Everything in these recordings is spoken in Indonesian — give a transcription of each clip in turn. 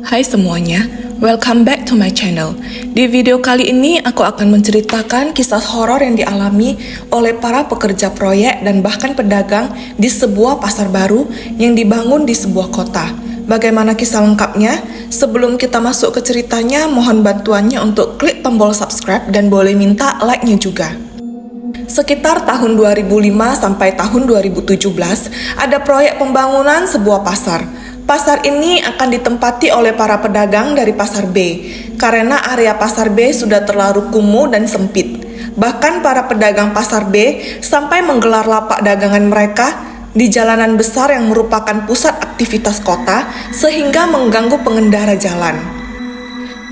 Hai semuanya, welcome back to my channel. Di video kali ini aku akan menceritakan kisah horor yang dialami oleh para pekerja proyek dan bahkan pedagang di sebuah pasar baru yang dibangun di sebuah kota. Bagaimana kisah lengkapnya? Sebelum kita masuk ke ceritanya, mohon bantuannya untuk klik tombol subscribe dan boleh minta like-nya juga. Sekitar tahun 2005 sampai tahun 2017, ada proyek pembangunan sebuah pasar. Pasar ini akan ditempati oleh para pedagang dari pasar B, karena area pasar B sudah terlalu kumuh dan sempit. Bahkan para pedagang pasar B sampai menggelar lapak dagangan mereka di jalanan besar yang merupakan pusat aktivitas kota, sehingga mengganggu pengendara jalan.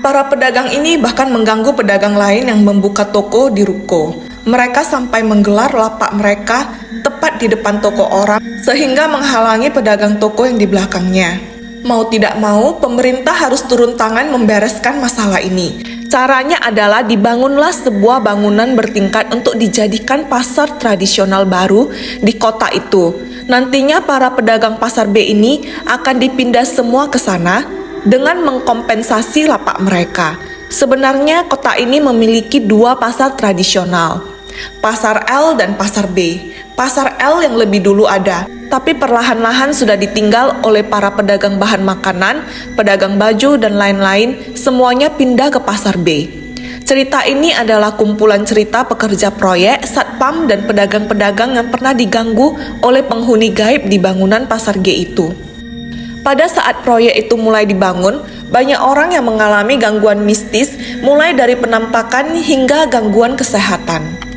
Para pedagang ini bahkan mengganggu pedagang lain yang membuka toko di ruko. Mereka sampai menggelar lapak mereka tepat di depan toko orang, sehingga menghalangi pedagang toko yang di belakangnya. Mau tidak mau, pemerintah harus turun tangan membereskan masalah ini. Caranya adalah dibangunlah sebuah bangunan bertingkat untuk dijadikan pasar tradisional baru di kota itu. Nantinya para pedagang pasar B ini akan dipindah semua ke sana dengan mengkompensasi lapak mereka. Sebenarnya kota ini memiliki dua pasar tradisional, Pasar L dan Pasar B. Pasar L yang lebih dulu ada, tapi perlahan-lahan sudah ditinggal oleh para pedagang bahan makanan, pedagang baju, dan lain-lain. Semuanya pindah ke Pasar B. Cerita ini adalah kumpulan cerita pekerja proyek, satpam, dan pedagang-pedagang yang pernah diganggu oleh penghuni gaib di bangunan Pasar G itu. Pada saat proyek itu mulai dibangun, banyak orang yang mengalami gangguan mistis, mulai dari penampakan hingga gangguan kesehatan.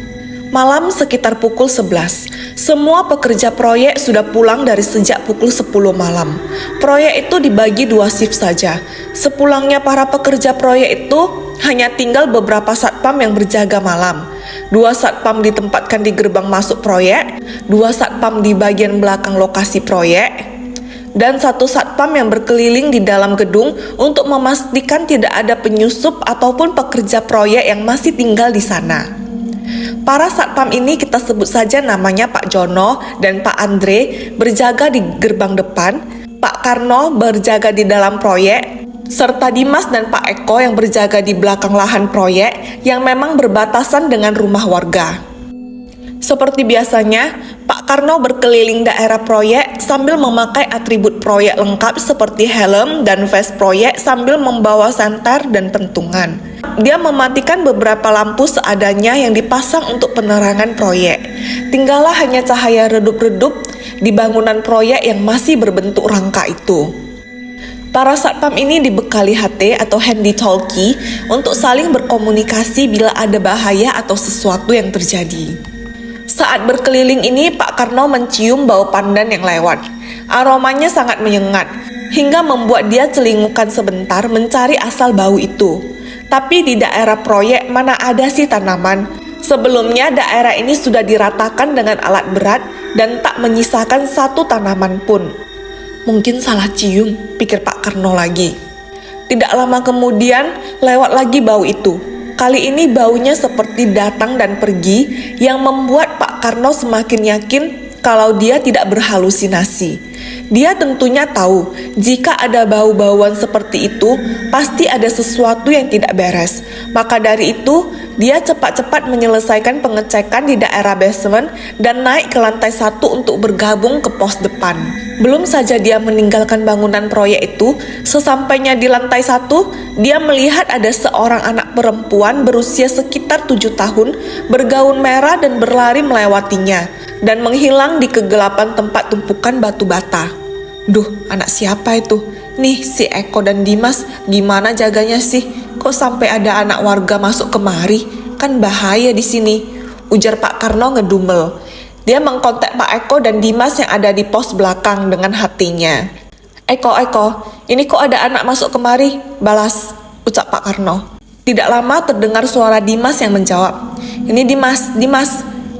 Malam sekitar pukul 11, semua pekerja proyek sudah pulang dari sejak pukul 10 malam. Proyek itu dibagi dua shift saja. Sepulangnya para pekerja proyek itu, hanya tinggal beberapa satpam yang berjaga malam. Dua satpam ditempatkan di gerbang masuk proyek, dua satpam di bagian belakang lokasi proyek, dan satu satpam yang berkeliling di dalam gedung untuk memastikan tidak ada penyusup ataupun pekerja proyek yang masih tinggal di sana. Para satpam ini kita sebut saja namanya Pak Jono dan Pak Andre berjaga di gerbang depan, Pak Karno berjaga di dalam proyek, serta Dimas dan Pak Eko yang berjaga di belakang lahan proyek yang memang berbatasan dengan rumah warga. Seperti biasanya, Pak Karno berkeliling daerah proyek sambil memakai atribut proyek lengkap seperti helm dan vest proyek sambil membawa senter dan pentungan. Dia mematikan beberapa lampu seadanya yang dipasang untuk penerangan proyek. Tinggallah hanya cahaya redup-redup di bangunan proyek yang masih berbentuk rangka itu. Para satpam ini dibekali HT atau handy talkie untuk saling berkomunikasi bila ada bahaya atau sesuatu yang terjadi. Saat berkeliling ini, Pak Karno mencium bau pandan yang lewat. Aromanya sangat menyengat, hingga membuat dia celingukan sebentar mencari asal bau itu. Tapi di daerah proyek mana ada sih tanaman? Sebelumnya daerah ini sudah diratakan dengan alat berat dan tak menyisakan satu tanaman pun. Mungkin salah cium, pikir Pak Karno lagi. Tidak lama kemudian, lewat lagi bau itu. Kali ini baunya seperti datang dan pergi yang membuat Pak Karno semakin yakin kalau dia tidak berhalusinasi. Dia tentunya tahu jika ada bau-bauan seperti itu pasti ada sesuatu yang tidak beres. Maka dari itu dia cepat-cepat menyelesaikan pengecekan di daerah basement dan naik ke lantai 1 untuk bergabung ke pos depan. Belum saja dia meninggalkan bangunan proyek itu, sesampainya di lantai 1, dia melihat ada seorang anak perempuan berusia sekitar 7 tahun bergaun merah dan berlari melewatinya dan menghilang di kegelapan tempat tumpukan batu bata. Duh, anak siapa itu? Nih si Eko dan Dimas, gimana jaganya sih? Kok sampai ada anak warga masuk kemari? Kan bahaya di sini, ujar Pak Karno ngedumel. Dia mengkontak Pak Eko dan Dimas yang ada di pos belakang dengan hatinya. Eko, ini kok ada anak masuk kemari? Balas, ucap Pak Karno. Tidak lama terdengar suara Dimas yang menjawab. Ini Dimas,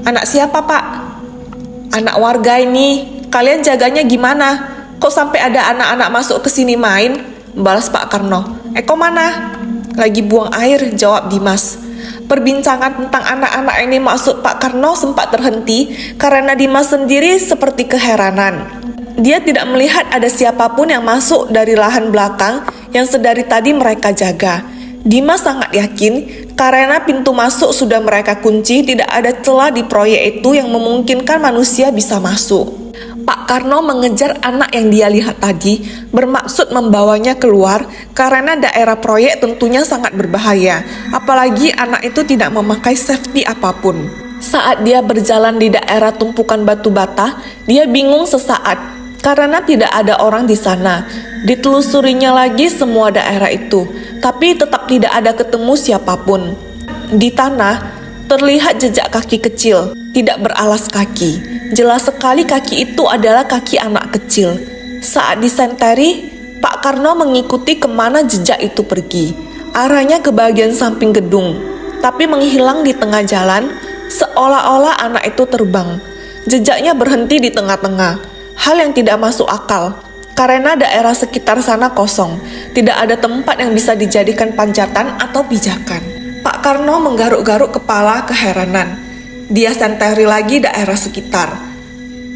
anak siapa Pak? Anak warga ini, kalian jaganya gimana? Kok sampai ada anak-anak masuk ke sini main? Balas Pak Karno. Eko mana? Lagi buang air, jawab Dimas. Perbincangan tentang anak-anak ini maksud Pak Karno sempat terhenti karena Dimas sendiri seperti keheranan. Dia tidak melihat ada siapapun yang masuk dari lahan belakang yang sedari tadi mereka jaga. Dimas sangat yakin karena pintu masuk sudah mereka kunci, tidak ada celah di proyek itu yang memungkinkan manusia bisa masuk. Pak Karno mengejar anak yang dia lihat tadi, bermaksud membawanya keluar karena daerah proyek tentunya sangat berbahaya, apalagi anak itu tidak memakai safety apapun. Saat dia berjalan di daerah tumpukan batu bata, dia bingung sesaat karena tidak ada orang di sana. Ditelusurinya lagi semua daerah itu, tapi tetap tidak ada ketemu siapapun. Di tanah terlihat jejak kaki kecil, tidak beralas kaki. Jelas sekali kaki itu adalah kaki anak kecil. Saat disenteri, Pak Karno mengikuti kemana jejak itu pergi. Arahnya ke bagian samping gedung, tapi menghilang di tengah jalan, seolah-olah anak itu terbang. Jejaknya berhenti di tengah-tengah, hal yang tidak masuk akal. Karena daerah sekitar sana kosong, tidak ada tempat yang bisa dijadikan panjatan atau pijakan. Pak Karno menggaruk-garuk kepala keheranan. Dia senteri lagi daerah sekitar.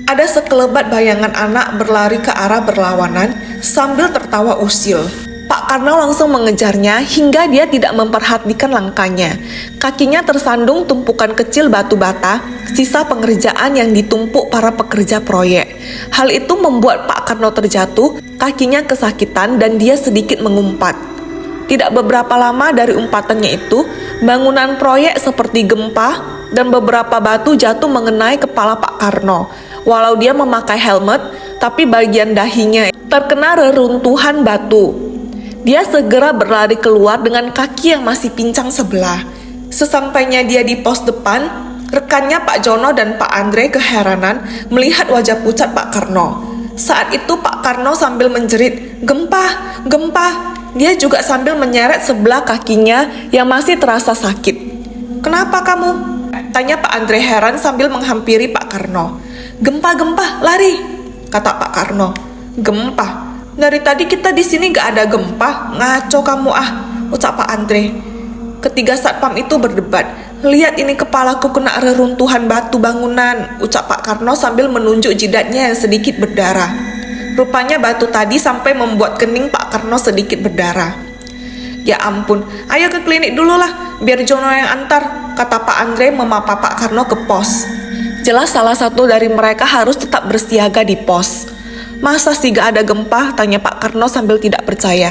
Ada sekelebat bayangan anak berlari ke arah berlawanan sambil tertawa usil. Pak Karno langsung mengejarnya hingga dia tidak memperhatikan langkahnya. Kakinya tersandung tumpukan kecil batu bata, sisa pengerjaan yang ditumpuk para pekerja proyek. Hal itu membuat Pak Karno terjatuh, kakinya kesakitan dan dia sedikit mengumpat. Tidak beberapa lama dari umpatannya itu, bangunan proyek seperti gempa dan beberapa batu jatuh mengenai kepala Pak Karno. Walau dia memakai helmet, tapi bagian dahinya terkena reruntuhan batu. Dia segera berlari keluar dengan kaki yang masih pincang sebelah. Sesampainya dia di pos depan, rekannya Pak Jono dan Pak Andre keheranan melihat wajah pucat Pak Karno. Saat itu Pak Karno sambil menjerit, "Gempa, gempa!" Dia juga sambil menyeret sebelah kakinya yang masih terasa sakit. "Kenapa kamu?" tanya Pak Andre heran sambil menghampiri Pak Karno. "Gempa, gempa, lari!" kata Pak Karno. "Gempa? Dari tadi kita di sini gak ada gempa, ngaco kamu ah," ucap Pak Andre. Ketiga satpam itu berdebat. "Lihat ini kepalaku kena reruntuhan batu bangunan," ucap Pak Karno sambil menunjuk jidatnya yang sedikit berdarah. Rupanya batu tadi sampai membuat kening Pak Karno sedikit berdarah. "Ya ampun, ayo ke klinik dulu lah, biar Jono yang antar," kata Pak Andre memapa Pak Karno ke pos. Jelas salah satu dari mereka harus tetap bersiaga di pos. "Masa sih gak ada gempa?" tanya Pak Karno sambil tidak percaya.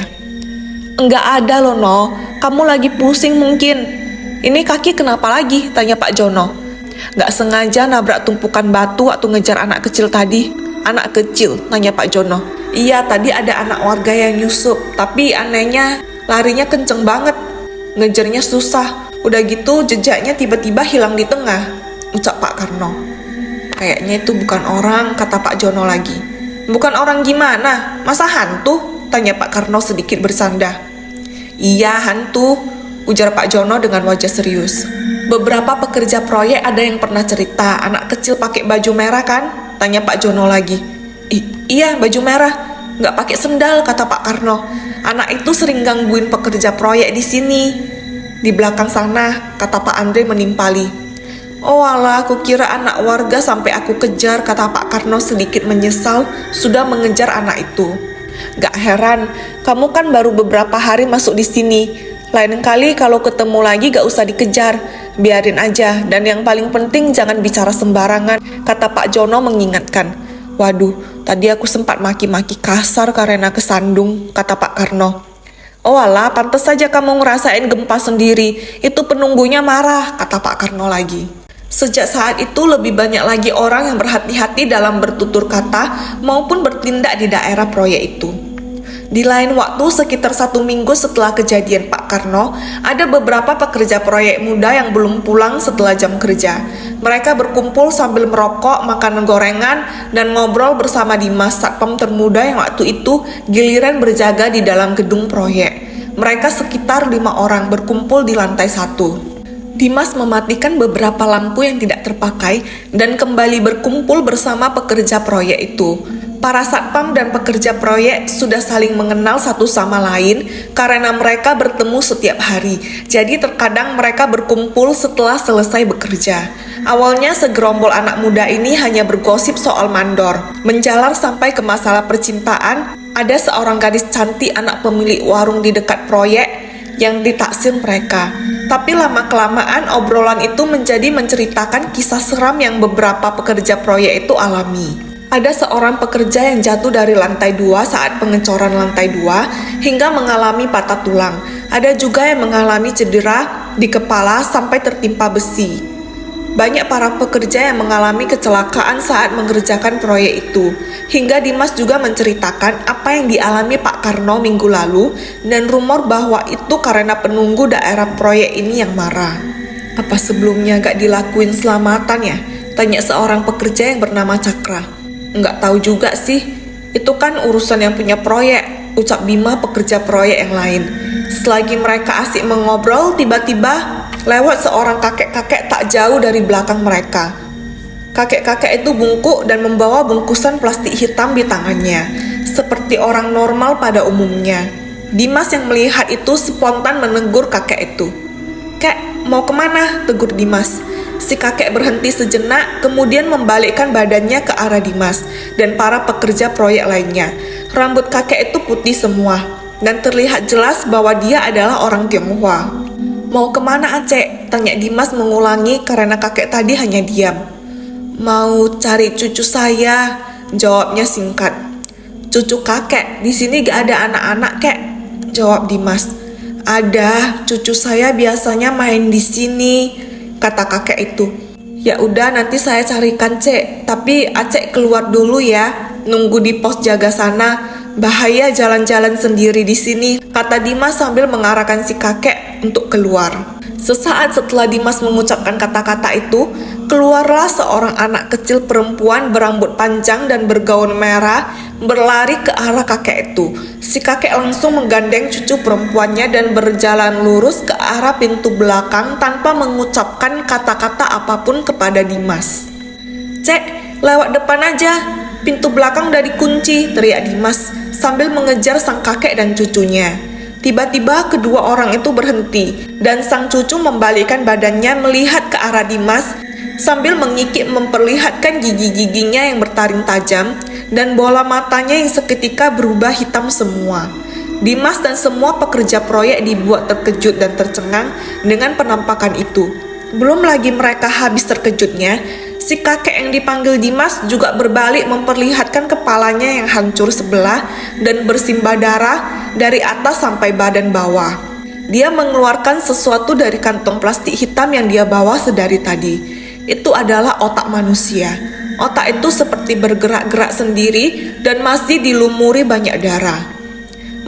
"Enggak ada loh No, kamu lagi pusing mungkin." "Ini kaki kenapa lagi?" tanya Pak Jono. "Gak sengaja nabrak tumpukan batu waktu ngejar anak kecil tadi." "Anak kecil?" tanya Pak Jono. "Iya, tadi ada anak warga yang nyusup, tapi anehnya larinya kenceng banget. Ngejarnya susah, udah gitu jejaknya tiba-tiba hilang di tengah," ucap Pak Karno. "Kayaknya itu bukan orang," kata Pak Jono lagi. "Bukan orang gimana? Masa hantu?" tanya Pak Karno sedikit bersanda. "Iya, hantu," ujar Pak Jono dengan wajah serius. "Beberapa pekerja proyek ada yang pernah cerita anak kecil pakai baju merah kan?" tanya Pak Jono lagi. Iya, baju merah, nggak pakai sendal," kata Pak Karno. "Anak itu sering gangguin pekerja proyek di sini." "Di belakang sana," kata Pak Andre menimpali. "Oh alah, aku kira anak warga sampai aku kejar," kata Pak Karno sedikit menyesal sudah mengejar anak itu. "Gak heran, kamu kan baru beberapa hari masuk di sini. Lain kali kalau ketemu lagi gak usah dikejar, biarin aja. Dan yang paling penting jangan bicara sembarangan," kata Pak Jono mengingatkan. "Waduh, tadi aku sempat maki-maki kasar karena kesandung," kata Pak Karno. "Oh alah, pantas saja kamu ngerasain gempa sendiri. Itu penunggunya marah," kata Pak Karno lagi. Sejak saat itu lebih banyak lagi orang yang berhati-hati dalam bertutur kata maupun bertindak di daerah proyek itu. Di lain waktu, sekitar 1 minggu setelah kejadian Pak Karno, ada beberapa pekerja proyek muda yang belum pulang setelah jam kerja. Mereka berkumpul sambil merokok, makan gorengan, dan ngobrol bersama Dimas, satpam termuda yang waktu itu giliran berjaga di dalam gedung proyek. Mereka sekitar 5 orang berkumpul di lantai 1. Dimas mematikan beberapa lampu yang tidak terpakai dan kembali berkumpul bersama pekerja proyek itu. Para satpam dan pekerja proyek sudah saling mengenal satu sama lain karena mereka bertemu setiap hari. Jadi terkadang mereka berkumpul setelah selesai bekerja. Awalnya segerombol anak muda ini hanya bergosip soal mandor, menjalar sampai ke masalah percintaan, Ada seorang gadis cantik anak pemilik warung di dekat proyek yang ditaksir mereka. Tapi lama-kelamaan obrolan itu menjadi menceritakan kisah seram yang beberapa pekerja proyek itu alami. Ada seorang pekerja yang jatuh dari lantai 2 saat pengecoran lantai 2 hingga mengalami patah tulang. Ada juga yang mengalami cedera di kepala sampai tertimpa besi. Banyak para pekerja yang mengalami kecelakaan saat mengerjakan proyek itu. Hingga Dimas juga menceritakan apa yang dialami Pak Karno minggu lalu dan rumor bahwa itu karena penunggu daerah proyek ini yang marah. Apa sebelumnya gak dilakuin selamatan ya? Tanya seorang pekerja yang bernama Cakra. Nggak tahu juga sih, itu kan urusan yang punya proyek, ucap Bima pekerja proyek yang lain. Selagi mereka asik mengobrol, tiba-tiba lewat seorang kakek-kakek tak jauh dari belakang mereka. Kakek-kakek itu bungkuk dan membawa bungkusan plastik hitam di tangannya, seperti orang normal pada umumnya. Dimas yang melihat itu spontan menegur kakek itu. "Kek, mau kemana?" tegur Dimas. Si kakek berhenti sejenak, kemudian membalikkan badannya ke arah Dimas dan para pekerja proyek lainnya. Rambut kakek itu putih semua, dan terlihat jelas bahwa dia adalah orang Tionghoa. "Mau kemana, Acek?" tanya Dimas mengulangi karena kakek tadi hanya diam. "Mau cari cucu saya," jawabnya singkat. "Cucu kakek, di sini gak ada anak-anak, Kek," jawab Dimas. "Ada, cucu saya biasanya main di sini," kata kakek itu. "Ya udah, nanti saya carikan, Cek. Tapi Acek keluar dulu ya. Nunggu di pos jaga sana. Bahaya jalan-jalan sendiri di sini," kata Dimas sambil mengarahkan si kakek untuk keluar. Sesaat setelah Dimas mengucapkan kata-kata itu, keluarlah seorang anak kecil perempuan berambut panjang dan bergaun merah berlari ke arah kakek itu. Si kakek langsung menggandeng cucu perempuannya dan berjalan lurus ke arah pintu belakang tanpa mengucapkan kata-kata apapun kepada Dimas. "Cek, lewat depan aja. Pintu belakang udah dikunci," teriak Dimas sambil mengejar sang kakek dan cucunya. Tiba-tiba kedua orang itu berhenti dan sang cucu membalikkan badannya melihat ke arah Dimas sambil mengikik memperlihatkan gigi-giginya yang bertaring tajam dan bola matanya yang seketika berubah hitam semua. Dimas dan semua pekerja proyek dibuat terkejut dan tercengang dengan penampakan itu. Belum lagi mereka habis terkejutnya, si kakek yang dipanggil Dimas juga berbalik memperlihatkan kepalanya yang hancur sebelah dan bersimbah darah dari atas sampai badan bawah. Dia mengeluarkan sesuatu dari kantong plastik hitam yang dia bawa sedari tadi. Itu adalah otak manusia. Otak itu seperti bergerak-gerak sendiri dan masih dilumuri banyak darah.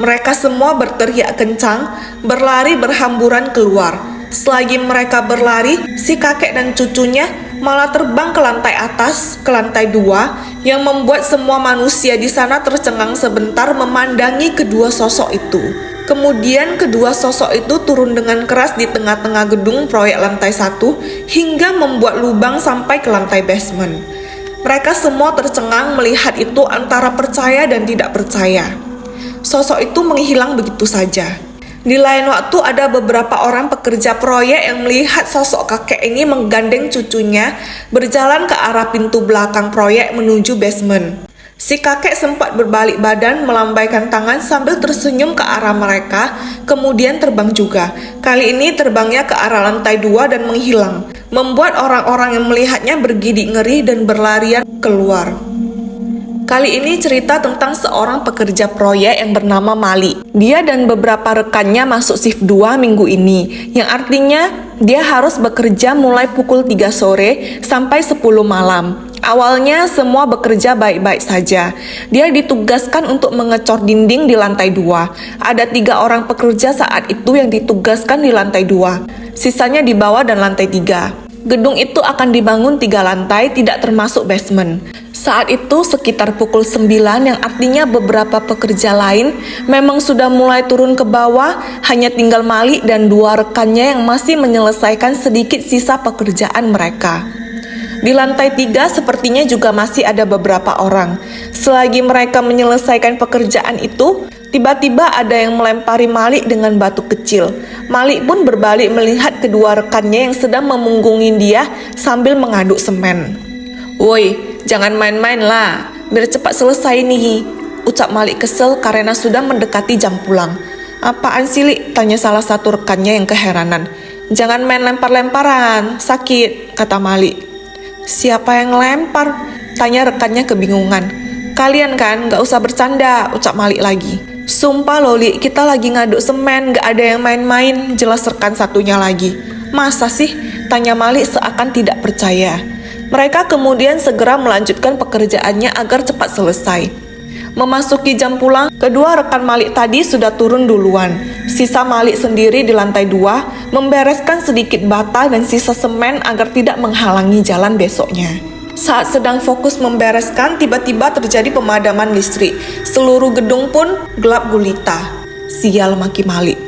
Mereka semua berteriak kencang, berlari berhamburan keluar. Selagi mereka berlari, si kakek dan cucunya malah terbang ke lantai atas, ke lantai 2, yang membuat semua manusia di sana tercengang sebentar memandangi kedua sosok itu. Kemudian kedua sosok itu turun dengan keras di tengah-tengah gedung proyek lantai 1 hingga membuat lubang sampai ke lantai basement. Mereka semua tercengang melihat itu antara percaya dan tidak percaya. Sosok itu menghilang begitu saja. Di lain waktu ada beberapa orang pekerja proyek yang melihat sosok kakek ini menggandeng cucunya berjalan ke arah pintu belakang proyek menuju basement. Si kakek sempat berbalik badan melambaikan tangan sambil tersenyum ke arah mereka, kemudian terbang juga. Kali ini terbangnya ke arah lantai 2 dan menghilang, membuat orang-orang yang melihatnya bergidik ngeri dan berlarian keluar. Kali ini cerita tentang seorang pekerja proyek yang bernama Mali. Dia dan beberapa rekannya masuk shift 2 minggu ini, yang artinya dia harus bekerja mulai pukul 3 sore sampai 10 malam. Awalnya semua bekerja baik-baik saja. Dia ditugaskan untuk mengecor dinding di lantai 2. Ada 3 orang pekerja saat itu yang ditugaskan di lantai 2. Sisanya di bawah dan lantai 3. Gedung itu akan dibangun 3 lantai, tidak termasuk basement. Saat itu sekitar pukul 9, yang artinya beberapa pekerja lain memang sudah mulai turun ke bawah, hanya tinggal Mali dan 2 rekannya yang masih menyelesaikan sedikit sisa pekerjaan mereka. Di lantai 3 sepertinya juga masih ada beberapa orang. Selagi mereka menyelesaikan pekerjaan itu, tiba-tiba ada yang melempari Malik dengan batu kecil. Malik pun berbalik melihat kedua rekannya yang sedang memunggungi dia sambil mengaduk semen. "Woi, jangan main-main lah, biar cepat selesai nih," ucap Malik kesel karena sudah mendekati jam pulang. Apaan sih, Li? Tanya salah satu rekannya yang keheranan. Jangan main lempar-lemparan, sakit, kata Malik. Siapa yang lempar? Tanya rekannya kebingungan. Kalian kan, gak usah bercanda, ucap Malik lagi. Sumpah loh, Li, kita lagi ngaduk semen, gak ada yang main-main, jelas rekan satunya lagi. Masa sih? Tanya Malik seakan tidak percaya. Mereka kemudian segera melanjutkan pekerjaannya agar cepat selesai. Memasuki jam pulang, kedua rekan Malik tadi sudah turun duluan. Sisa Malik sendiri di lantai 2 membereskan sedikit bata dan sisa semen agar tidak menghalangi jalan besoknya. Saat sedang fokus membereskan, tiba-tiba terjadi pemadaman listrik. Seluruh gedung pun gelap gulita. Sial, maki Malik.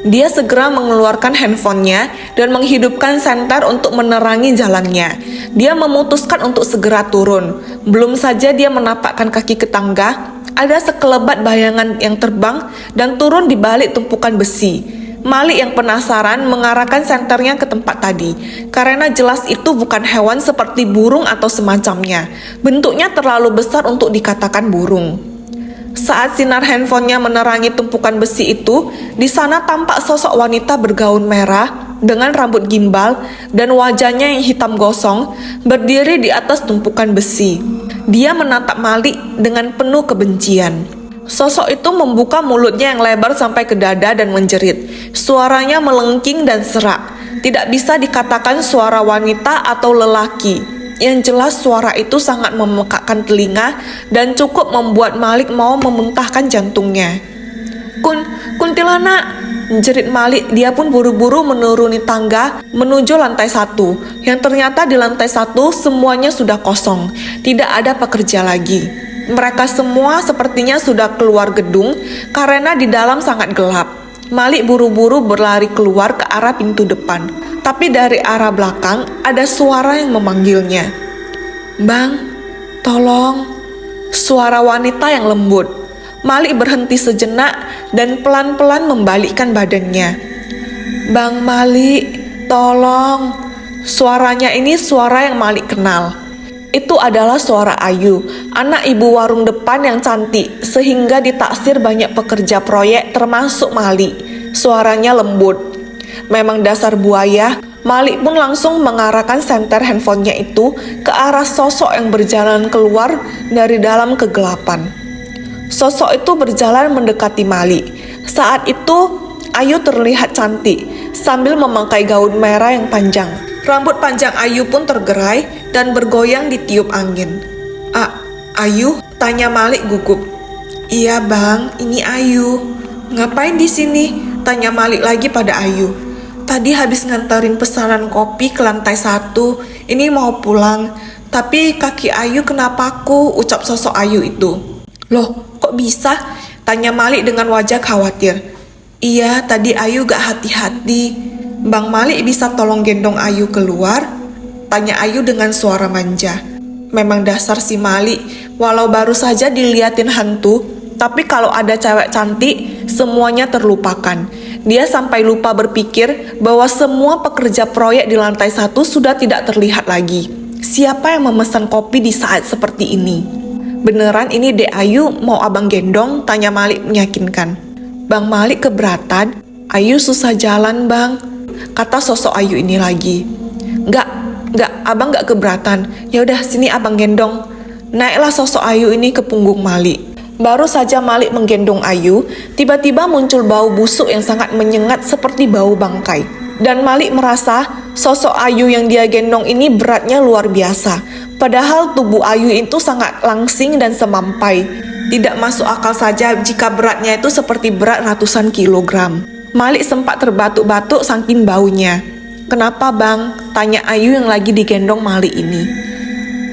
Dia segera mengeluarkan handphonenya dan menghidupkan senter untuk menerangi jalannya. Dia memutuskan untuk segera turun. Belum saja dia menapakkan kaki ke tangga, ada sekelebat bayangan yang terbang dan turun di balik tumpukan besi. Malik yang penasaran mengarahkan senternya ke tempat tadi, karena jelas itu bukan hewan seperti burung atau semacamnya. Bentuknya terlalu besar untuk dikatakan burung. Saat sinar handphonenya menerangi tumpukan besi itu, di sana tampak sosok wanita bergaun merah dengan rambut gimbal dan wajahnya yang hitam gosong berdiri di atas tumpukan besi. Dia menatap Malik dengan penuh kebencian. Sosok itu membuka mulutnya yang lebar sampai ke dada dan menjerit. Suaranya melengking dan serak. Tidak bisa dikatakan suara wanita atau lelaki. Yang jelas suara itu sangat memekakkan telinga dan cukup membuat Malik mau memuntahkan jantungnya. Kuntilanak, jerit Malik. Dia pun buru-buru menuruni tangga menuju lantai 1. Yang ternyata di lantai 1 semuanya sudah kosong. Tidak ada pekerja lagi. Mereka semua sepertinya sudah keluar gedung karena di dalam sangat gelap. Malik buru-buru berlari keluar ke arah pintu depan. Tapi dari arah belakang ada suara yang memanggilnya. Bang, tolong. Suara wanita yang lembut. Malik berhenti sejenak dan pelan-pelan membalikkan badannya. Bang Malik, tolong. Suaranya ini suara yang Malik kenal. Itu adalah suara Ayu, anak ibu warung depan yang cantik, sehingga ditaksir banyak pekerja proyek termasuk Malik. Suaranya lembut. Memang dasar buaya. Malik pun langsung mengarahkan senter handphonenya itu ke arah sosok yang berjalan keluar dari dalam kegelapan. Sosok itu berjalan mendekati Malik. Saat itu Ayu terlihat cantik sambil memakai gaun merah yang panjang. Rambut panjang Ayu pun tergerai dan bergoyang ditiup angin. Ayu? Tanya Malik gugup. Iya bang, ini Ayu. Ngapain di sini? Tanya Malik lagi pada Ayu. Tadi habis nganterin pesanan kopi ke lantai 1. Ini mau pulang. Tapi kaki Ayu kena paku, ucap sosok Ayu itu. Loh, kok bisa? Tanya Malik dengan wajah khawatir. Iya, tadi Ayu gak hati-hati. Bang Malik bisa tolong gendong Ayu keluar? Tanya Ayu dengan suara manja. Memang dasar si Malik, walau baru saja diliatin hantu, tapi kalau ada cewek cantik, semuanya terlupakan. Dia sampai lupa berpikir bahwa semua pekerja proyek di lantai 1 sudah tidak terlihat lagi. Siapa yang memesan kopi di saat seperti ini? Beneran ini Dek Ayu mau abang gendong? Tanya Malik meyakinkan. Bang Malik keberatan. Ayu susah jalan bang, kata sosok Ayu ini lagi. Enggak, abang enggak keberatan. Ya udah sini abang gendong. Naiklah sosok Ayu ini ke punggung Malik. Baru saja Malik menggendong Ayu, tiba-tiba muncul bau busuk yang sangat menyengat seperti bau bangkai. Dan Malik merasa sosok Ayu yang dia gendong ini beratnya luar biasa. Padahal tubuh Ayu itu sangat langsing dan semampai. Tidak masuk akal saja jika beratnya itu seperti berat ratusan kilogram. Malik sempat terbatuk-batuk saking baunya. Kenapa bang? Tanya Ayu yang lagi digendong Malik ini.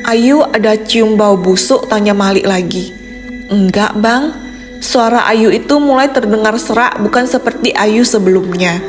Ayu ada cium bau busuk? Tanya Malik lagi. Enggak bang. Suara Ayu itu mulai terdengar serak, bukan seperti Ayu sebelumnya.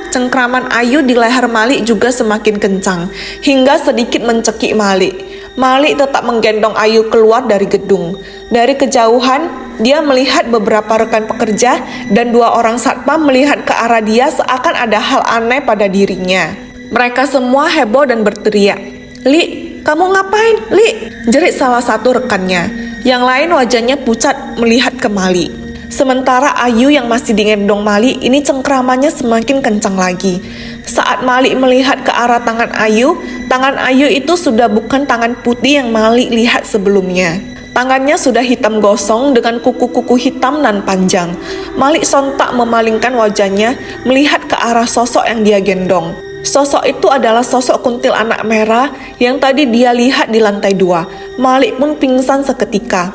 Cengkraman Ayu di leher Malik juga semakin kencang, hingga sedikit mencekik Malik. Malik tetap menggendong Ayu keluar dari gedung. Dari kejauhan, dia melihat beberapa rekan pekerja dan 2 orang satpam melihat ke arah dia seakan ada hal aneh pada dirinya. Mereka semua heboh dan berteriak. Li, kamu ngapain, Li? Jerit salah satu rekannya. Yang lain wajahnya pucat melihat ke Mali. Sementara Ayu yang masih digendong Mali ini cengkramannya semakin kencang lagi. Saat Mali melihat ke arah tangan Ayu itu sudah bukan tangan putih yang Mali lihat sebelumnya. Tangannya sudah hitam gosong dengan kuku-kuku hitam dan panjang. Mali sontak memalingkan wajahnya melihat ke arah sosok yang dia gendong. Sosok itu adalah sosok kuntilanak merah yang tadi dia lihat di lantai 2. Mali pun pingsan seketika.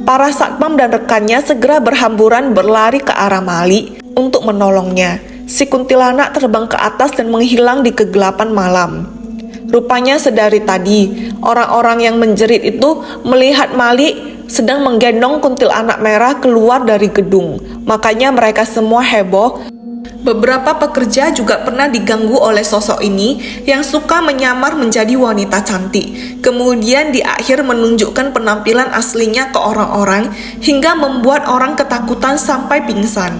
Para satpam dan rekannya segera berhamburan berlari ke arah Mali untuk menolongnya. Si kuntilanak terbang ke atas dan menghilang di kegelapan malam. Rupanya sedari tadi, orang-orang yang menjerit itu melihat Mali sedang menggendong kuntilanak merah keluar dari gedung. Makanya mereka semua heboh. Beberapa pekerja juga pernah diganggu oleh sosok ini yang suka menyamar menjadi wanita cantik. Kemudian di akhir menunjukkan penampilan aslinya ke orang-orang hingga membuat orang ketakutan sampai pingsan.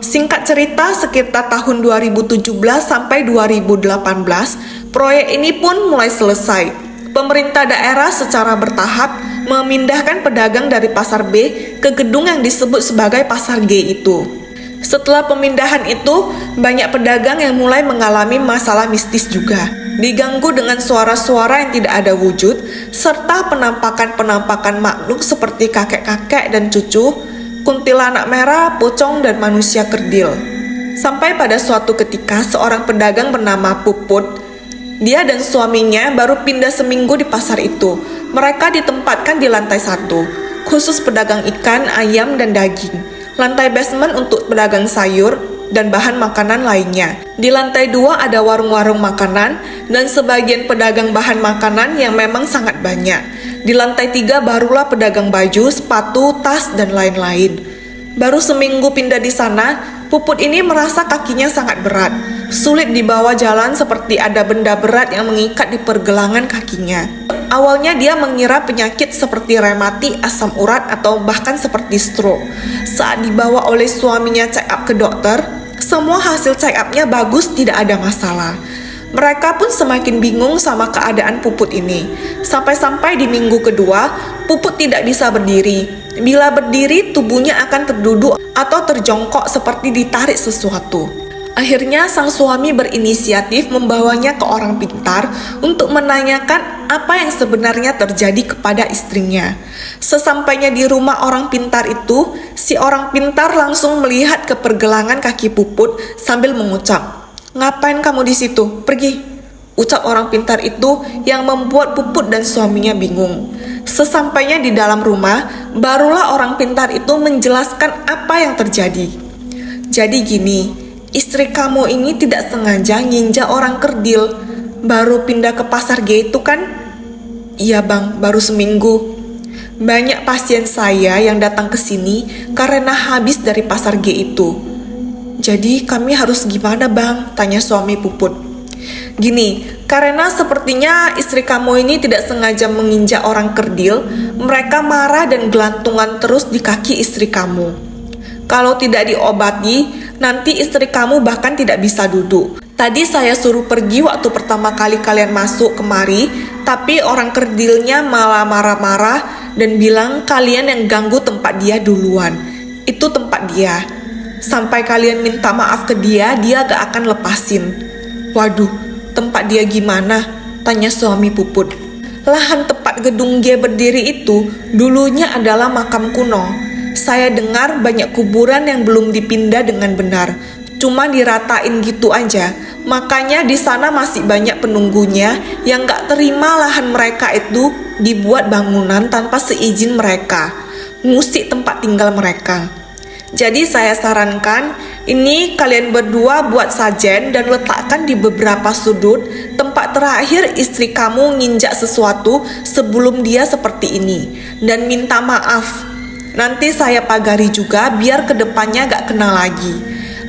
Singkat cerita, sekitar tahun 2017 sampai 2018, proyek ini pun mulai selesai. Pemerintah daerah secara bertahap memindahkan pedagang dari Pasar B ke gedung yang disebut sebagai Pasar G itu. Setelah pemindahan itu, banyak pedagang yang mulai mengalami masalah mistis juga. Diganggu dengan suara-suara yang tidak ada wujud, serta penampakan-penampakan makhluk seperti kakek-kakek dan cucu, kuntilanak merah, pocong, dan manusia kerdil. Sampai pada suatu ketika, seorang pedagang bernama Puput, dia dan suaminya baru pindah seminggu di pasar itu. Mereka ditempatkan di lantai 1, khusus pedagang ikan, ayam, dan daging. Lantai basement untuk pedagang sayur dan bahan makanan lainnya. Di lantai 2 ada warung-warung makanan dan sebagian pedagang bahan makanan yang memang sangat banyak. Di lantai 3 barulah pedagang baju, sepatu, tas, dan lain-lain. Baru seminggu pindah di sana, Puput ini merasa kakinya sangat berat. Sulit dibawa jalan seperti ada benda berat yang mengikat di pergelangan kakinya. Awalnya dia mengira penyakit seperti rematik, asam urat, atau bahkan seperti stroke. Saat dibawa oleh suaminya check up ke dokter, semua hasil check up-nya bagus, tidak ada masalah. Mereka pun semakin bingung sama keadaan Puput ini. Sampai-sampai di minggu kedua, Puput tidak bisa berdiri. Bila berdiri, tubuhnya akan terduduk atau terjongkok seperti ditarik sesuatu. Akhirnya sang suami berinisiatif membawanya ke orang pintar untuk menanyakan apa yang sebenarnya terjadi kepada istrinya. Sesampainya di rumah orang pintar itu, si orang pintar langsung melihat ke pergelangan kaki Puput sambil mengucap, "Ngapain kamu di situ? Pergi!" Ucap orang pintar itu yang membuat Puput dan suaminya bingung. Sesampainya di dalam rumah, barulah orang pintar itu menjelaskan apa yang terjadi. Jadi gini, istri kamu ini tidak sengaja nginjak orang kerdil. Baru pindah ke Pasar G itu kan? Iya bang, baru seminggu. Banyak pasien saya yang datang ke sini karena habis dari Pasar G itu. Jadi kami harus gimana bang? Tanya suami Puput. Gini, karena sepertinya istri kamu ini tidak sengaja menginjak orang kerdil, mereka marah dan gelantungan terus di kaki istri kamu. Kalau tidak diobati, nanti istri kamu bahkan tidak bisa duduk. Tadi saya suruh pergi waktu pertama kali kalian masuk kemari, tapi orang kerdilnya malah marah-marah dan bilang kalian yang ganggu tempat dia duluan. Itu tempat dia. Sampai kalian minta maaf ke dia, dia gak akan lepasin. Waduh, tempat dia gimana? Tanya suami Puput. Lahan tempat gedung G berdiri itu dulunya adalah makam kuno. Saya dengar banyak kuburan yang belum dipindah dengan benar. Cuma diratain gitu aja. Makanya di sana masih banyak penunggunya yang gak terima lahan mereka itu dibuat bangunan tanpa seizin mereka. Ngusik tempat tinggal mereka. Jadi saya sarankan, ini kalian berdua buat sajen dan letakkan di beberapa sudut tempat terakhir istri kamu nginjak sesuatu sebelum dia seperti ini. Dan minta maaf. Nanti saya pagari juga biar kedepannya gak kena lagi.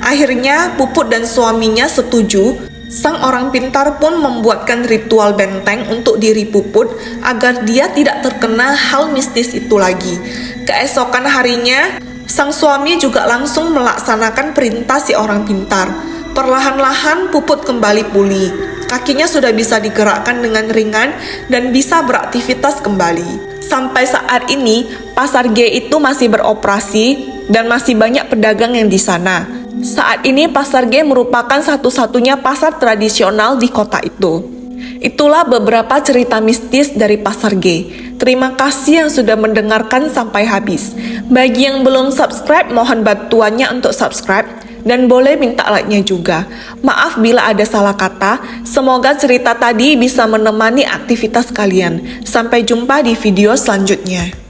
Akhirnya Puput dan suaminya setuju. Sang orang pintar pun membuatkan ritual benteng untuk diri Puput agar dia tidak terkena hal mistis itu lagi. Keesokan harinya, sang suami juga langsung melaksanakan perintah si orang pintar. Perlahan-lahan Puput kembali pulih. Kakinya sudah bisa digerakkan dengan ringan dan bisa beraktivitas kembali. Sampai saat ini, Pasar G itu masih beroperasi dan masih banyak pedagang yang di sana. Saat ini Pasar G merupakan satu-satunya pasar tradisional di kota itu. Itulah beberapa cerita mistis dari Pasar G. Terima kasih yang sudah mendengarkan sampai habis. Bagi yang belum subscribe, mohon bantuannya untuk subscribe. Dan boleh minta like-nya juga. Maaf bila ada salah kata. Semoga cerita tadi bisa menemani aktivitas kalian. Sampai jumpa di video selanjutnya.